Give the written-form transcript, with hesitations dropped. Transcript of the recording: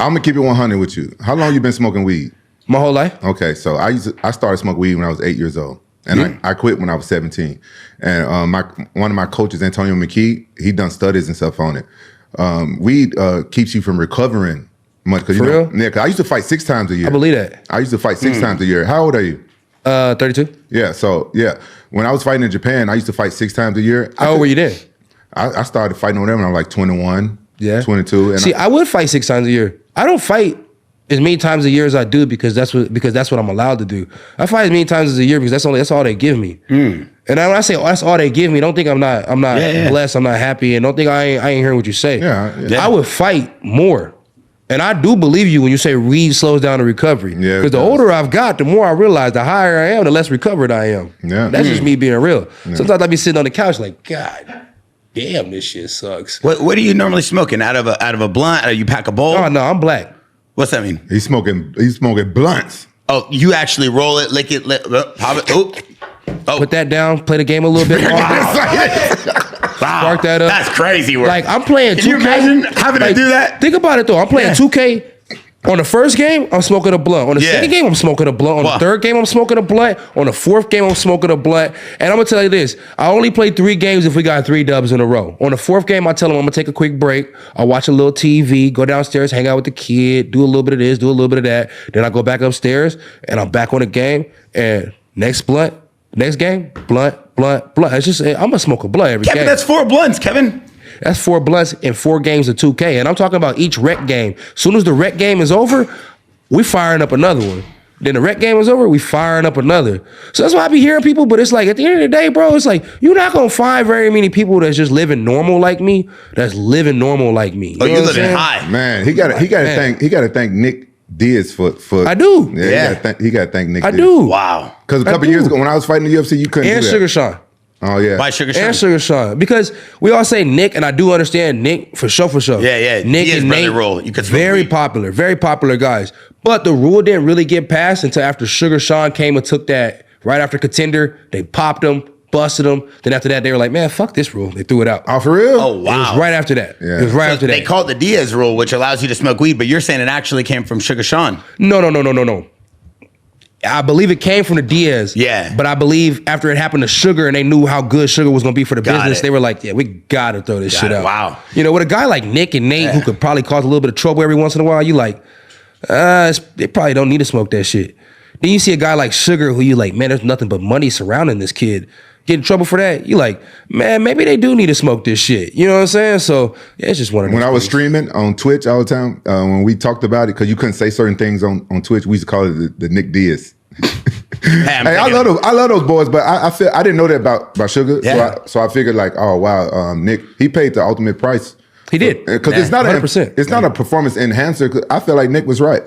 I'm gonna keep it 100 with you. How long you been smoking weed? My whole life. Okay, so I started smoking weed when I was 8 years old, and I quit when I was 17. And one of my coaches, Antonio McKee, he done studies and stuff on it. Weed keeps you from recovering much. For real? Yeah, because I used to fight 6 times a year. I believe that. I used to fight 6 times a year. How old are you? 32. Yeah, so yeah, when I was fighting in Japan, I used to fight 6 times a year. How old were you then? I started fighting on them when I was like 21, 22. And See, I would fight 6 times a year. I don't fight as many times a year as I do because that's what I'm allowed to do. I fight as many times as a year because that's all they give me. And when I say that's all they give me, don't think I'm not blessed, I'm not happy, and don't think I ain't hearing what you say. Yeah. I would fight more. And I do believe you when you say weed slows down the recovery. Yeah, because the older I've got, the more I realize the higher I am, the less recovered I am. Yeah. That's just me being real. Yeah. Sometimes I be sitting on the couch like, God damn, this shit sucks. What are you normally smoking? Out of a blunt? You pack a bowl? Oh no, I'm black. What's that mean? He's smoking blunts. Oh, you actually roll it, lick it, pop it. Oh. Put that down, play the game a little bit longer. Spark that up. That's crazy work. Like I'm playing 2K. Can you imagine having to do that? Think about it though. I'm playing 2K. On the first game, I'm smoking a blunt. On the second game, I'm smoking a blunt. On the third game, I'm smoking a blunt. On the fourth game, I'm smoking a blunt. And I'm gonna tell you this: I only play 3 games if we got 3 dubs in a row. On the fourth game, I tell them I'm gonna take a quick break. I'll watch a little TV, go downstairs, hang out with the kid, do a little bit of this, do a little bit of that. Then I go back upstairs and I'm back on the game. And next blunt, next game, blunt. It's just I'm gonna smoke a blunt every game. That's 4 blunts, Kevin. That's 4 blunts in 4 games of 2K. And I'm talking about each rec game. As soon as the rec game is over, we firing up another one. Then the rec game is over, we firing up another. So that's why I be hearing people, but it's like, at the end of the day, bro, it's like, you're not going to find very many people that's just living normal like me, that's living normal like me. You living high. Man, he got to thank Nick Diaz for I do. Yeah. He got to thank Nick I Diaz. do. Wow. Because a couple years ago, when I was fighting the UFC, you couldn't do that. And Sugar Sean. Oh, yeah. Why Sugar Sean? And Sugar Sean. Because we all say Nick, and I do understand Nick for sure. Yeah. Nick and Nate, Raul. You could very popular guys. But the rule didn't really get passed until after Sugar Sean came and took that right after Contender. They popped him, busted him. Then after that, they were like, man, fuck this rule. They threw it out. Oh, for real? Oh, wow. It was right after that. Yeah. It was right after that. They call it the Diaz rule, which allows you to smoke weed, but you're saying it actually came from Sugar Sean. No. I believe it came from the Diaz. Yeah. But I believe after it happened to Sugar and they knew how good Sugar was going to be for the business, they were like, yeah, we got to throw this shit out. Wow. You know, with a guy like Nick and Nate who could probably cause a little bit of trouble every once in a while, you like, they probably don't need to smoke that shit. Then you see a guy like Sugar who you like, man, there's nothing but money surrounding this kid. Get in trouble for that, you like, man, maybe they do need to smoke this shit. You know what I'm saying? So yeah, it's just one of those When I was things. streaming on Twitch all the time, when we talked about it, because you couldn't say certain things on Twitch, we used to call it the Nick Diaz. Hey, I love those boys, but I didn't know that about Sugar. Yeah. So I figured like, oh wow, Nick, he paid the ultimate price. He did. Because it's not 100%. It's not a performance enhancer. I feel like Nick was right.